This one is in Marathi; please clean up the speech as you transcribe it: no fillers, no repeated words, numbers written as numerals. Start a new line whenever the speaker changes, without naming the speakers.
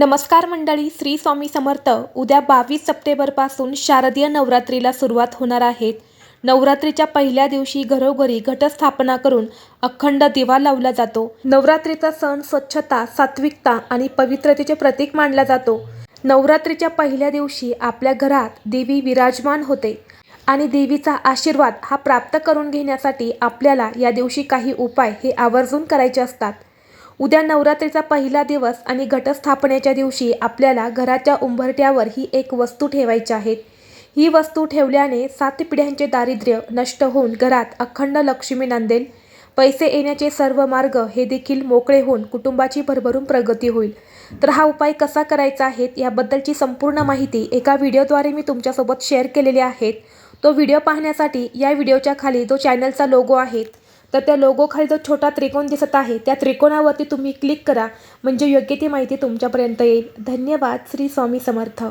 नमस्कार मंडळी, श्री स्वामी समर्थ. उद्या 22 सप्टेंबरपासून शारदीय नवरात्रीला सुरुवात होणार आहे. नवरात्रीच्या पहिल्या दिवशी घरोघरी घटस्थापना करून अखंड दिवा लावला जातो. नवरात्रीचा सण स्वच्छता, सात्विकता आणि पवित्रतेचे प्रतीक मानला जातो. नवरात्रीच्या पहिल्या दिवशी आपल्या घरात देवी विराजमान होते आणि देवीचा आशीर्वाद हा प्राप्त करून घेण्यासाठी आपल्याला या दिवशी काही उपाय हे आवर्जून करायचे असतात. उद्या नवरात्रीचा पहिला दिवस आणि घटस्थापनेच्या दिवशी आपल्याला घराच्या उंबरठ्यावर ही एक वस्तू ठेवायची आहे. ही वस्तू ठेवल्याने 7 पिढ्यांचे दारिद्र्य नष्ट होऊन घरात अखंड लक्ष्मी नांदेल. पैसे येण्याचे सर्व मार्ग हे देखील मोकळे होऊन कुटुंबाची भरभरून प्रगती होईल. तर हा उपाय कसा करायचा आहे याबद्दलची संपूर्ण माहिती एका व्हिडिओद्वारे मी तुमच्यासोबत शेअर केलेली आहे. तो व्हिडिओ पाहण्यासाठी या व्हिडिओच्या खाली जो चॅनलचा लोगो आहे तर त्या लोगो खाली जो छोटा त्रिकोण दिसत आहे त्या त्रिकोणावरती तुम्ही क्लिक करा, म्हणजे योग्य ती माहिती तुमच्यापर्यंत येईल. धन्यवाद. श्री स्वामी समर्थ.